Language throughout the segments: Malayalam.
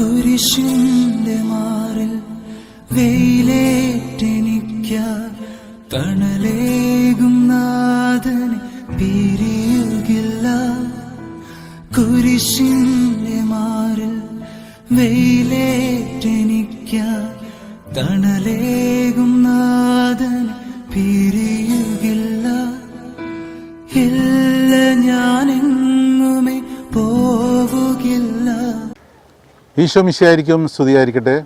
കുരിശിന്റെ മാറിൽ വെയിലേറ്റെനിക്കാൽ തണലേകും നാഥനെ പിരിയുകില്ല. കുരിശിന്റെ മാറിൽ വെയിലേറ്റെനിക്കാൽ തണലേകും നാഥനെ പിരിയുകില്ല. ഇല്ല, ഞാനെങ്ങുമേ പോവുകില്ല. ഈശോ മിശിഹായിരിക്കും സ്തുതിയായിരിക്കട്ടെ.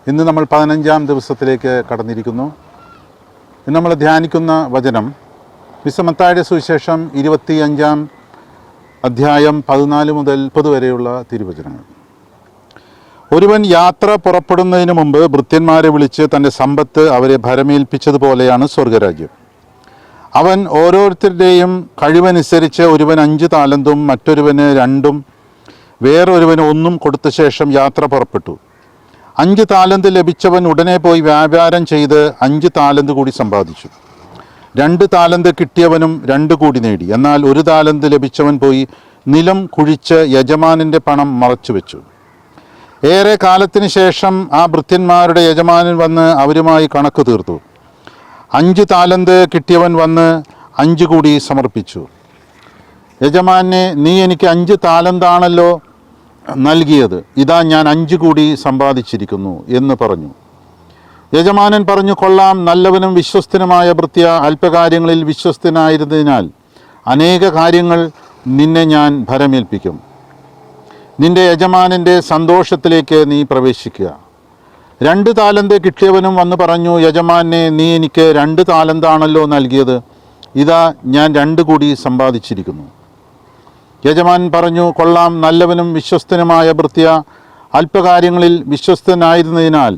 ഇന്ന് നമ്മൾ 15-ാം ദിവസത്തിലേക്ക് കടന്നിരിക്കുന്നു. ഇന്ന് നമ്മൾ ധ്യാനിക്കുന്ന വചനം വിശുദ്ധ മത്തായിയുടെ സുവിശേഷം 25-ാം അധ്യായം 14 മുതൽ 30 വരെയുള്ള തിരുവചനങ്ങൾ. ഒരുവൻ യാത്ര പുറപ്പെടുന്നതിന് മുമ്പ് ഭൃത്യന്മാരെ വിളിച്ച് തൻ്റെ സമ്പത്ത് അവരെ ഭരമേൽപ്പിച്ചതുപോലെയാണ് സ്വർഗരാജ്യം. അവൻ ഓരോരുത്തരുടെയും കഴിവനുസരിച്ച് ഒരുവൻ 5 താലന്തും മറ്റൊരുവന് 2-ഉം വേറൊരുവന് 1-ഉം കൊടുത്ത ശേഷം യാത്ര പുറപ്പെട്ടു. 5 താലന്ത് ലഭിച്ചവൻ ഉടനെ പോയി വ്യാപാരം ചെയ്ത് 5 താലന്ത് കൂടി സമ്പാദിച്ചു. 2 താലന്ത് കിട്ടിയവനും 2 കൂടി നേടി. എന്നാൽ 1 താലന്ത് ലഭിച്ചവൻ പോയി നിലം കുഴിച്ച് യജമാനൻ്റെ പണം മറച്ചുവെച്ചു. ഏറെ കാലത്തിന് ശേഷം ആ ഭൃത്യന്മാരുടെ യജമാനൻ വന്ന് അവരുമായി കണക്ക് തീർത്തു. 5 താലന്ത് കിട്ടിയവൻ വന്ന് 5 കൂടി സമർപ്പിച്ചു. യജമാനെ, നീ എനിക്ക് 5 താലന്താണല്ലോ നൽകിയത്, ഇതാ ഞാൻ 5 കൂടി സമ്പാദിച്ചിരിക്കുന്നു എന്ന് പറഞ്ഞു. യജമാനൻ പറഞ്ഞു, കൊള്ളാം, നല്ലവനും വിശ്വസ്തനുമായ ഭൃത്യ, അല്പകാര്യങ്ങളിൽ വിശ്വസ്തനായിരുന്നതിനാൽ അനേക കാര്യങ്ങൾ നിന്നെ ഞാൻ ഭരമേൽപ്പിക്കും. നിന്റെ യജമാനൻ്റെ സന്തോഷത്തിലേക്ക് നീ പ്രവേശിക്കുക. 2 താലന്ത് കിട്ടിയവനും വന്ന് പറഞ്ഞു, യജമാനെ, നീ എനിക്ക് 2 താലന്താണല്ലോ നൽകിയത്, ഇതാ ഞാൻ 2 കൂടി സമ്പാദിച്ചിരിക്കുന്നു. യജമാനൻ പറഞ്ഞു, കൊള്ളാം, നല്ലവനും വിശ്വസ്തനുമായ ഭൃത്യ, അല്പകാര്യങ്ങളിൽ വിശ്വസ്തനായിരുന്നതിനാൽ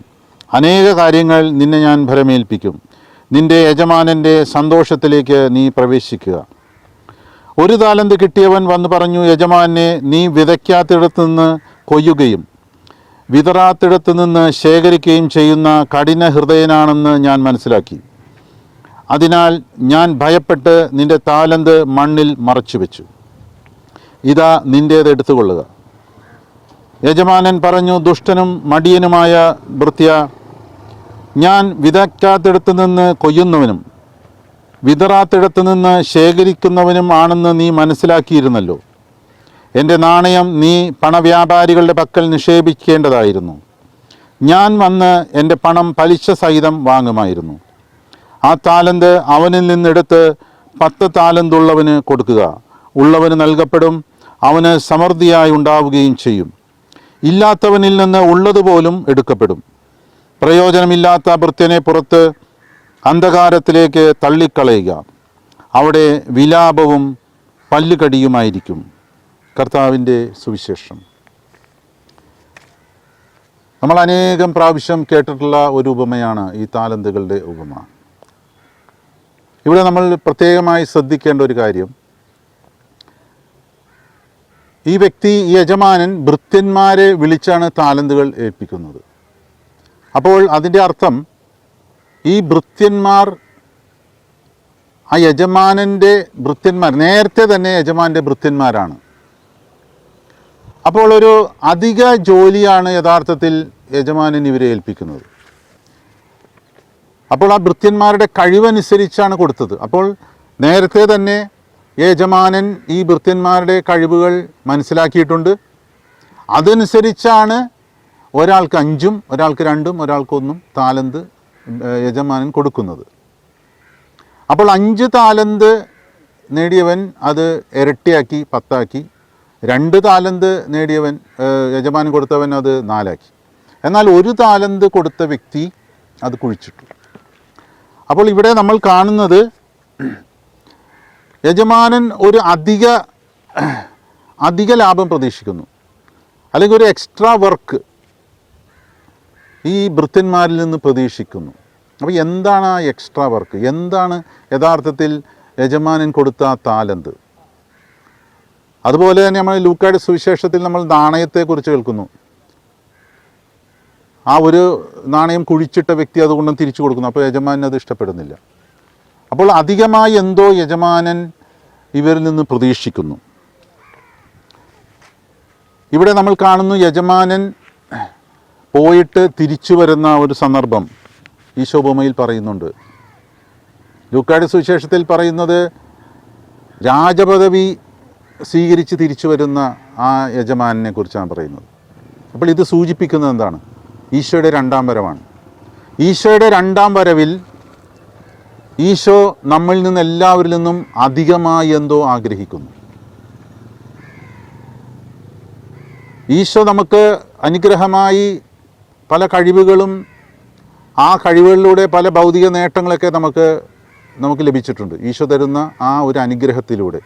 അനേക കാര്യങ്ങൾ നിന്നെ ഞാൻ ഭരമേൽപ്പിക്കും. നിന്റെ യജമാനൻ്റെ സന്തോഷത്തിലേക്ക് നീ പ്രവേശിക്കുക. 1 താലന്ത് കിട്ടിയവൻ വന്ന് പറഞ്ഞു, യജമാനെ, നീ വിതയ്ക്കാത്തിടത്തു നിന്ന് കൊയ്യുകയും വിതറാത്തിടത്തു നിന്ന് ശേഖരിക്കുകയും ചെയ്യുന്ന കഠിന ഹൃദയനാണെന്ന് ഞാൻ മനസ്സിലാക്കി. അതിനാൽ ഞാൻ ഭയപ്പെട്ട് നിന്റെ താലന്ത് മണ്ണിൽ മറച്ചു വെച്ചു. ഇതാ നിൻ്റേത് എടുത്തുകൊള്ളുക. യജമാനൻ പറഞ്ഞു, ദുഷ്ടനും മടിയനുമായ ഭൃത്യ, ഞാൻ വിതയ്ക്കാത്തിടത്തു നിന്ന് കൊയ്യുന്നവനും വിതറാത്തിടത്തു നിന്ന് ശേഖരിക്കുന്നവനും ആണെന്ന് നീ മനസ്സിലാക്കിയിരുന്നല്ലോ. എൻ്റെ നാണയം നീ പണവ്യാപാരികളുടെ പക്കൽ നിക്ഷേപിക്കേണ്ടതായിരുന്നു. ഞാൻ വന്ന് എൻ്റെ പണം പലിശ സഹിതം വാങ്ങുമായിരുന്നു. ആ താലന്ത് അവനിൽ നിന്നെടുത്ത് 10 താലന്തുള്ളവന് കൊടുക്കുക. ഉള്ളവന് നൽകപ്പെടും, അവന് സമൃദ്ധിയായി ഉണ്ടാവുകയും ചെയ്യും. ഇല്ലാത്തവനിൽ നിന്ന് ഉള്ളതുപോലും എടുക്കപ്പെടും. പ്രയോജനമില്ലാത്ത ഭൃത്യനെ പുറത്ത് അന്ധകാരത്തിലേക്ക് തള്ളിക്കളയുക. അവിടെ വിലാപവും പല്ലുകടിയുമായിരിക്കും. കർത്താവിൻ്റെ സുവിശേഷം. നമ്മൾ അനേകം പ്രാവശ്യം കേട്ടിട്ടുള്ള ഒരു ഉപമയാണ് ഈ താലന്തുകളുടെ ഉപമ. ഇവിടെ നമ്മൾ പ്രത്യേകമായി ശ്രദ്ധിക്കേണ്ട ഒരു കാര്യം, ഈ വ്യക്തി, ഈ യജമാനൻ ഭൃത്യന്മാരെ വിളിച്ചാണ് താലന്തുകൾ ഏൽപ്പിക്കുന്നത്. അപ്പോൾ അതിൻ്റെ അർത്ഥം ഈ ഭൃത്യന്മാർ ആ യജമാനൻ്റെ ഭൃത്യന്മാർ, നേരത്തെ തന്നെ യജമാനൻ്റെ ഭൃത്യന്മാരാണ്. അപ്പോൾ ഒരു അധിക ജോലിയാണ് യഥാർത്ഥത്തിൽ യജമാനൻ ഇവരെ ഏൽപ്പിക്കുന്നത്. അപ്പോൾ ആ ഭൃത്യന്മാരുടെ കഴിവനുസരിച്ചാണ് കൊടുത്തത്. അപ്പോൾ നേരത്തെ തന്നെ യജമാനൻ ഈ ഭൃത്യന്മാരുടെ കഴിവുകൾ മനസ്സിലാക്കിയിട്ടുണ്ട്. അതനുസരിച്ചാണ് ഒരാൾക്ക് 5-ഉം ഒരാൾക്ക് 2-ഉം ഒരാൾക്ക് 1-ഉം താലന്ത് യജമാനൻ കൊടുക്കുന്നത്. അപ്പോൾ 5 താലന്ത് നേടിയവൻ അത് ഇരട്ടിയാക്കി 10ആക്കി. 2 താലന്ത് നേടിയവൻ, യജമാനൻ കൊടുത്തവൻ, അത് 4ആക്കി. എന്നാൽ 1 താലന്ത് കൊടുത്ത വ്യക്തി അത് കുഴിച്ചിട്ടു. അപ്പോൾ ഇവിടെ നമ്മൾ കാണുന്നത്, യജമാനൻ ഒരു അധിക ലാഭം പ്രതീക്ഷിക്കുന്നു, അല്ലെങ്കിൽ ഒരു എക്സ്ട്രാ വർക്ക് ഈ ഭൃത്യന്മാരിൽ നിന്ന് പ്രതീക്ഷിക്കുന്നു. അപ്പോൾ എന്താണ് ആ എക്സ്ട്രാ വർക്ക്? എന്താണ് യഥാർത്ഥത്തിൽ യജമാനൻ കൊടുത്ത താലന്ത്? അതുപോലെ തന്നെ നമ്മൾ ലൂക്കായുടെ സുവിശേഷത്തിൽ നമ്മൾ നാണയത്തെക്കുറിച്ച് കേൾക്കുന്നു. ആ ഒരു നാണയം കുഴിച്ചിട്ട വ്യക്തി അതുകൊണ്ട് തിരിച്ചു കൊടുക്കുന്നു. അപ്പോൾ യജമാനൻ അത് ഇഷ്ടപ്പെടുന്നില്ല. അപ്പോൾ അധികമായി എന്തോ യജമാനൻ ഇവരിൽ നിന്ന് പ്രതീക്ഷിക്കുന്നു. ഇവിടെ നമ്മൾ കാണുന്നു യജമാനൻ പോയിട്ട് തിരിച്ചു വരുന്ന ഒരു സന്ദർഭം ഈശോ ഉപമയിൽ പറയുന്നുണ്ട്. ലൂക്കായുടെ സുവിശേഷത്തിൽ പറയുന്നത് രാജപദവി സ്വീകരിച്ച് തിരിച്ചു വരുന്ന ആ യജമാനെ കുറിച്ചാണ് പറയുന്നത്. അപ്പോൾ ഇത് സൂചിപ്പിക്കുന്നത് എന്താണ്? ഈശോയുടെ രണ്ടാം വരവാണ്. ഈശോയുടെ രണ്ടാം വരവിൽ ഈശോ നമ്മളിൽ നിന്ന് എല്ലാവരിൽ നിന്നും അധികമായി എന്തോ ആഗ്രഹിക്കുന്നു. ഈശോ നമുക്ക് അനുഗ്രഹമായി പല കഴിവുകളും ആ കഴിവുകളിലൂടെ പല ഭൗതിക നേട്ടങ്ങളൊക്കെ നമുക്ക് ലഭിച്ചിട്ടുണ്ട്. ഈശോ തരുന്ന ആ ഒരു അനുഗ്രഹത്തിലൂടെ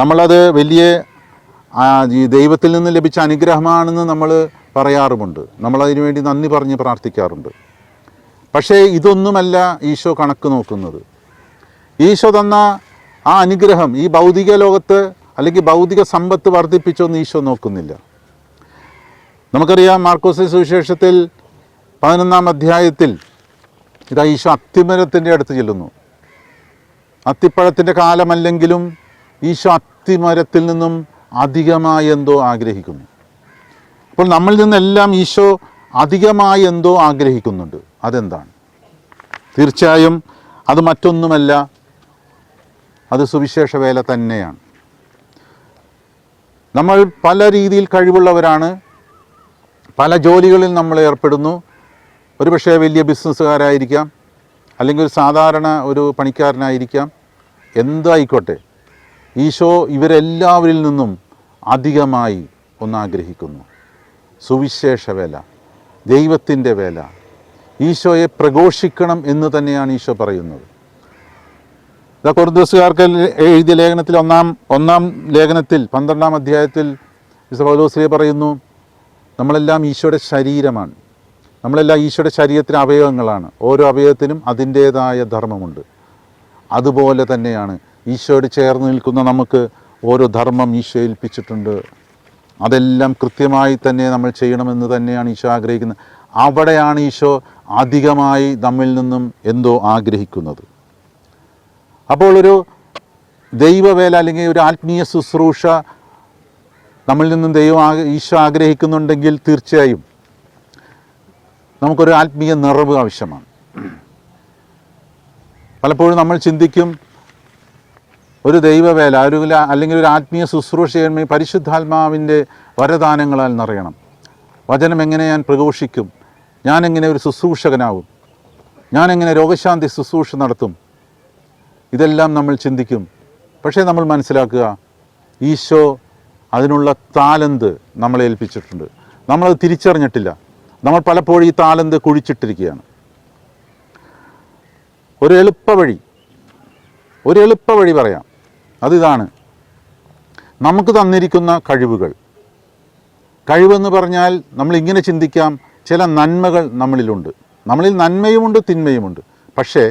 നമ്മളത് വലിയ ദൈവത്തിൽ നിന്ന് ലഭിച്ച അനുഗ്രഹമാണെന്ന് നമ്മൾ പറയാറുമുണ്ട്. നമ്മളതിനു വേണ്ടി നന്ദി പറഞ്ഞ് പ്രാർത്ഥിക്കാറുണ്ട്. പക്ഷേ ഇതൊന്നുമല്ല ഈശോ കണക്ക് നോക്കുന്നത്. ഈശോ തന്ന ആ അനുഗ്രഹം ഈ ഭൗതിക ലോകത്ത് അല്ലെങ്കിൽ ഭൗതിക സമ്പത്ത് വർദ്ധിപ്പിച്ചൊന്നും ഈശോ നോക്കുന്നില്ല. നമുക്കറിയാം മാർക്കോസ് സുവിശേഷത്തിൽ 11-ാം അധ്യായത്തിൽ ഇതാ ഈശോ അത്തിമരത്തിൻ്റെ അടുത്ത് ചെല്ലുന്നു. അത്തിപ്പഴത്തിൻ്റെ കാലമല്ലെങ്കിലും ഈശോ അത്തിമരത്തിൽ നിന്നും അധികമായി എന്തോ ആഗ്രഹിക്കുന്നു. അപ്പോൾ നമ്മളിൽ നിന്നെല്ലാം ഈശോ അധികമായി എന്തോ ആഗ്രഹിക്കുന്നുണ്ട്. അതെന്താണ്? തീർച്ചയായും അത് മറ്റൊന്നുമല്ല, അത് സുവിശേഷ വേല തന്നെയാണ്. നമ്മൾ പല രീതിയിൽ കഴിവുള്ളവരാണ്. പല ജോലികളിൽ നമ്മൾ ഏർപ്പെടുന്നു. ഒരുപക്ഷെ വലിയ ബിസിനസ്സുകാരായിരിക്കാം, അല്ലെങ്കിൽ ഒരു സാധാരണ ഒരു പണിക്കാരനായിരിക്കാം. എന്തായിക്കോട്ടെ, ഈശോ ഇവരെല്ലാവരിൽ നിന്നും അധികമായി ഒന്നാഗ്രഹിക്കുന്നു. സുവിശേഷ വേല, ദൈവത്തിൻ്റെ വേല, ഈശോയെ പ്രഘോഷിക്കണം എന്ന് തന്നെയാണ് ഈശോ പറയുന്നത്. കൊരിന്ത്യക്കാർക്ക് എഴുതിയ ലേഖനത്തിൽ ഒന്നാം ലേഖനത്തിൽ 12-ാം അധ്യായത്തിൽ വിശുദ്ധ പൗലോസ് പറയുന്നു, നമ്മളെല്ലാം ഈശോയുടെ ശരീരമാണ്. നമ്മളെല്ലാം ഈശോയുടെ ശരീരത്തിന് അവയവങ്ങളാണ്. ഓരോ അവയവത്തിനും അതിൻ്റേതായ ധർമ്മമുണ്ട്. അതുപോലെ തന്നെയാണ് ഈശോയോട് ചേർന്ന് നിൽക്കുന്ന നമുക്ക് ഓരോ ധർമ്മം ഈശോ ഏൽപ്പിച്ചിട്ടുണ്ട്. അതെല്ലാം കൃത്യമായി തന്നെ നമ്മൾ ചെയ്യണമെന്ന് തന്നെയാണ് ഈശോ ആഗ്രഹിക്കുന്നത്. അവിടെയാണ് ഈശോ അധികമായി നമ്മിൽ നിന്നും എന്തോ ആഗ്രഹിക്കുന്നത്. അപ്പോൾ ഒരു ദൈവവേല അല്ലെങ്കിൽ ഒരു ആത്മീയ ശുശ്രൂഷ നമ്മിൽ നിന്നും ഈശോ ആഗ്രഹിക്കുന്നുണ്ടെങ്കിൽ തീർച്ചയായും നമുക്കൊരു ആത്മീയ നിറവ് ആവശ്യമാണ്. പലപ്പോഴും നമ്മൾ ചിന്തിക്കും, ഒരു ദൈവവേല അല്ലെങ്കിൽ ഒരു ആത്മീയ ശുശ്രൂഷ ചെയ്യുമ്പോൾ പരിശുദ്ധാത്മാവിൻ്റെ വരദാനങ്ങളാൽ നിറയണം. വചനം എങ്ങനെ ഞാൻ പ്രഘോഷിക്കും, ഞാനെങ്ങനെ ഒരു ശുശ്രൂഷകനാവും, ഞാനെങ്ങനെ രോഗശാന്തി ശുശ്രൂഷ നടത്തും, ഇതെല്ലാം നമ്മൾ ചിന്തിക്കും. പക്ഷേ നമ്മൾ മനസ്സിലാക്കുക, ഈശോ അതിനുള്ള താലന്ത് നമ്മളെ ഏൽപ്പിച്ചിട്ടുണ്ട്. നമ്മളത് തിരിച്ചറിഞ്ഞിട്ടില്ല. നമ്മൾ പലപ്പോഴും ഈ താലന്ത് കുഴിച്ചിട്ടിരിക്കുകയാണ്. ഒരു എളുപ്പവഴി പറയാം. അതിതാണ്, നമുക്ക് തന്നിരിക്കുന്ന കഴിവെന്ന് പറഞ്ഞാൽ നമ്മൾ ഇങ്ങനെ ചിന്തിക്കാം, ചില നന്മകൾ നമ്മളിലുണ്ട്. നമ്മളിൽ നന്മയുമുണ്ട് തിന്മയുമുണ്ട്. പക്ഷേ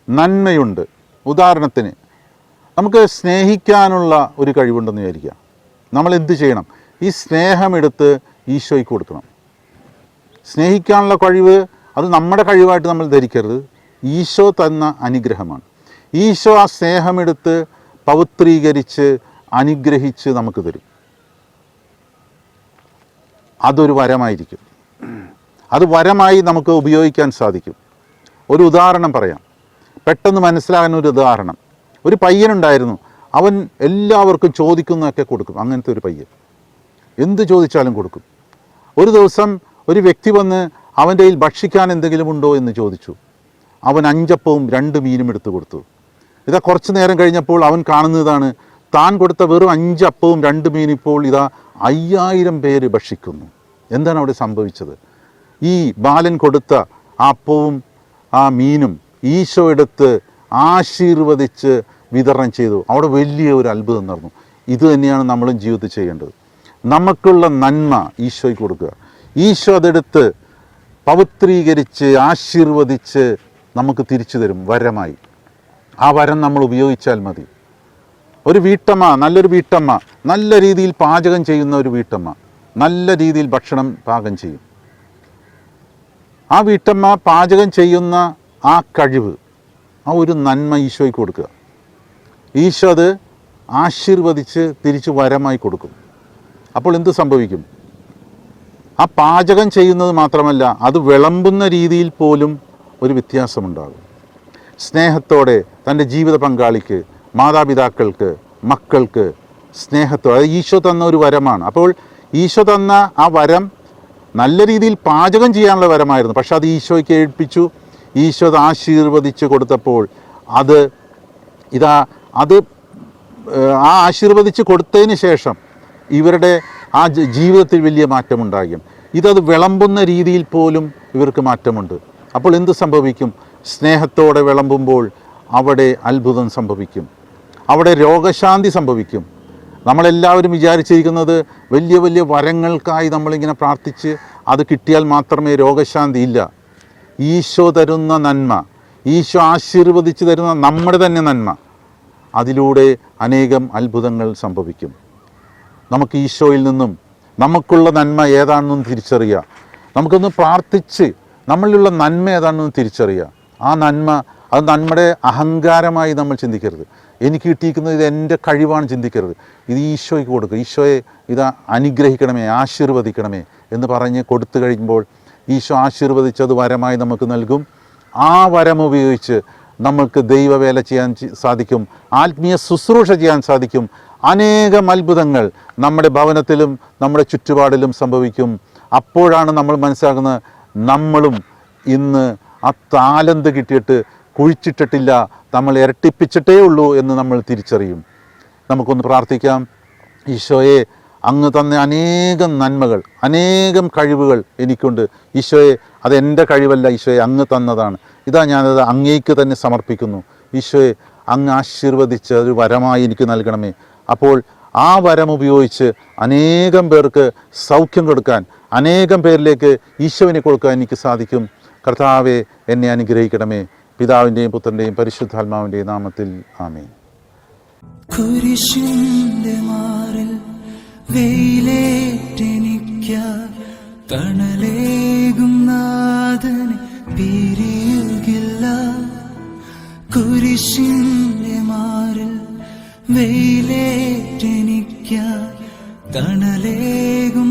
നന്മയുണ്ട്. ഉദാഹരണത്തിന് നമുക്ക് സ്നേഹിക്കാനുള്ള ഒരു കഴിവുണ്ടെന്ന് വിചാരിക്കാം. നമ്മൾ എന്ത് ചെയ്യണം? ഈ സ്നേഹമെടുത്ത് ഈശോയ്ക്ക് കൊടുക്കണം. സ്നേഹിക്കാനുള്ള കഴിവ് അത് നമ്മുടെ കഴിവായിട്ട് നമ്മൾ ധരിക്കരുത്. ഈശോ തന്ന അനുഗ്രഹമാണ്. ഈശോ ആ സ്നേഹമെടുത്ത് പവിത്രീകരിച്ച് അനുഗ്രഹിച്ച് നമുക്ക് തരും. അതൊരു വരമായിരിക്കും. അത് വരമായി നമുക്ക് ഉപയോഗിക്കാൻ സാധിക്കും. ഒരു ഉദാഹരണം പറയാം, പെട്ടെന്ന് മനസ്സിലാകുന്ന ഒരു ഉദാഹരണം. ഒരു പയ്യനുണ്ടായിരുന്നു. അവൻ എല്ലാവർക്കും ചോദിക്കുന്നതൊക്കെ കൊടുക്കും. അങ്ങനത്തെ ഒരു പയ്യൻ എന്ത് ചോദിച്ചാലും കൊടുക്കും. ഒരു ദിവസം ഒരു വ്യക്തി വന്ന് അവൻ്റെ കയ്യിൽ ഭക്ഷിക്കാൻ എന്തെങ്കിലും ഉണ്ടോ എന്ന് ചോദിച്ചു. അവൻ 5 അപ്പവും 2 മീനും എടുത്തു കൊടുത്തു. ഇതാ കുറച്ച് നേരം കഴിഞ്ഞപ്പോൾ അവൻ കാണുന്നതാണ്, താൻ കൊടുത്ത വെറും 5 അപ്പവും 2 മീനും ഇപ്പോൾ ഇതാ 5000 പേര് ഭക്ഷിക്കുന്നു. എന്താണ് അവിടെ സംഭവിച്ചത്? ഈ ബാലൻ കൊടുത്ത ആ അപ്പവും ആ മീനും ഈശോ എടുത്ത് ആശീർവദിച്ച് വിതരണം ചെയ്തു. അവിടെ വലിയ ഒരു അത്ഭുതം നടന്നു. ഇത് തന്നെയാണ് നമ്മളും ജീവിതത്തിൽ ചെയ്യേണ്ടത്. നമുക്കുള്ള നന്മ ഈശോയ്ക്ക് കൊടുക്കുക. ഈശോ അതെടുത്ത് പവിത്രീകരിച്ച് ആശീർവദിച്ച് നമുക്ക് തിരിച്ചു തരും വരമായി. ആ വരം നമ്മൾ ഉപയോഗിച്ചാൽ മതി. ഒരു വീട്ടമ്മ, നല്ലൊരു വീട്ടമ്മ, നല്ല രീതിയിൽ പാചകം ചെയ്യുന്ന ഒരു വീട്ടമ്മ നല്ല രീതിയിൽ ഭക്ഷണം പാകം ചെയ്യും. ആ വീട്ടമ്മ പാചകം ചെയ്യുന്ന ആ കഴിവ്, ആ ഒരു നന്മ ഈശോയ്ക്ക് കൊടുക്കുക. ഈശോ അത് ആശീർവദിച്ച് തിരിച്ച് വരമായി കൊടുക്കും. അപ്പോൾ എന്ത് സംഭവിക്കും? ആ പാചകം ചെയ്യുന്നത് മാത്രമല്ല, അത് വിളമ്പുന്ന രീതിയിൽ പോലും ഒരു വ്യത്യാസമുണ്ടാകും. സ്നേഹത്തോടെ തൻ്റെ ജീവിത പങ്കാളിക്ക്, മാതാപിതാക്കൾക്ക്, മക്കൾക്ക് സ്നേഹത്തോടെ, അത് ഈശോ തന്ന ഒരു വരമാണ്. അപ്പോൾ ഈശോ തന്ന ആ വരം നല്ല രീതിയിൽ പാചകം ചെയ്യാനുള്ള വരമായിരുന്നു. പക്ഷെ അത് ഈശോയ്ക്ക് ഏൽപ്പിച്ചു. ഈശോ അത് ആശീർവദിച്ച് കൊടുത്തപ്പോൾ അത് ആ ആശീർവദിച്ച് കൊടുത്തതിന് ശേഷം ഇവരുടെ ആ ജീവിതത്തിൽ വലിയ മാറ്റമുണ്ടാകും. ഇതത് വിളമ്പുന്ന രീതിയിൽ പോലും ഇവർക്ക് മാറ്റമുണ്ട്. അപ്പോൾ എന്ത് സംഭവിക്കും? സ്നേഹത്തോടെ വിളമ്പുമ്പോൾ അവിടെ അത്ഭുതം സംഭവിക്കും, അവിടെ രോഗശാന്തി സംഭവിക്കും. നമ്മളെല്ലാവരും വിചാരിച്ചിരിക്കുന്നത് വലിയ വലിയ വരങ്ങൾക്കായി നമ്മളിങ്ങനെ പ്രാർത്ഥിച്ച് അത് കിട്ടിയാൽ മാത്രമേ രോഗശാന്തി. ഇല്ല. ഈശോ തരുന്ന നന്മ, ഈശോ ആശീർവദിച്ച് തരുന്ന നമ്മുടെ തന്നെ നന്മ, അതിലൂടെ അനേകം അത്ഭുതങ്ങൾ സംഭവിക്കും. നമുക്ക് ഈശോയിൽ നിന്നും നമുക്കുള്ള നന്മ ഏതാണെന്നും തിരിച്ചറിയുക. നമുക്കൊന്ന് പ്രാർത്ഥിച്ച് നമ്മളിലുള്ള നന്മ ഏതാണെന്നും തിരിച്ചറിയുക. ആ നന്മ അത് നമ്മുടെ അഹങ്കാരമായി നമ്മൾ ചിന്തിക്കരുത്. എനിക്ക് കിട്ടിയിരിക്കുന്നത് ഇത് എൻ്റെ കഴിവാണ് ചിന്തിക്കരുത്. ഇത് ഈശോയ്ക്ക് കൊടുക്കുക. ഈശോയെ ഇത് അനുഗ്രഹിക്കണമേ, ആശീർവദിക്കണമേ എന്ന് പറഞ്ഞ് കൊടുത്തു കഴിയുമ്പോൾ ഈശോ ആശീർവദിച്ചത് വരമായി നമുക്ക് നൽകും. ആ വരം ഉപയോഗിച്ച് നമ്മൾക്ക് ദൈവവേല ചെയ്യാൻ സാധിക്കും, ആത്മീയ ശുശ്രൂഷ ചെയ്യാൻ സാധിക്കും. അനേകം അത്ഭുതങ്ങൾ നമ്മുടെ ഭവനത്തിലും നമ്മുടെ ചുറ്റുപാടിലും സംഭവിക്കും. അപ്പോഴാണ് നമ്മൾ മനസ്സിലാക്കുന്നത്, നമ്മളും ഇന്ന് ആ താലന്ത് കിട്ടിയിട്ട് കുഴിച്ചിട്ടിട്ടില്ല, നമ്മൾ ഇരട്ടിപ്പിച്ചിട്ടേ ഉള്ളൂ എന്ന് നമ്മൾ തിരിച്ചറിയും. നമുക്കൊന്ന് പ്രാർത്ഥിക്കാം. ഈശോയെ, അങ്ങ് തന്ന അനേകം നന്മകൾ, അനേകം കഴിവുകൾ എനിക്കുണ്ട്. ഈശോയെ, അതെൻ്റെ കഴിവല്ല, ഈശോയെ അങ്ങ് തന്നതാണ്. ഇതാ ഞാനത് അങ്ങേക്ക് തന്നെ സമർപ്പിക്കുന്നു. ഈശോയെ, അങ്ങ് ആശീർവദിച്ച് ഒരു വരമായി എനിക്ക് നൽകണമേ. അപ്പോൾ ആ വരം ഉപയോഗിച്ച് അനേകം പേർക്ക് സൗഖ്യം കൊടുക്കാൻ, അനേകം പേരിലേക്ക് ഈശോവിനെ കൊടുക്കാൻ എനിക്ക് സാധിക്കും. കർത്താവെ, എന്നെ അനുഗ്രഹിക്കണമേ. പിതാവിൻ്റെയും പുത്രൻ്റെയും പരിശുദ്ധാത്മാവിൻ്റെയും നാമത്തിൽ ആമേൻ. കുരിശിന്റെ മാറിൽ വെയിലേറ്റെനിക്കായി തണലേകും നാഥനെ പിരിയുകില്ല. കുരിശിന്റെ മാറിൽ വെയിലേറ്റെനിക്കായി തണലേകും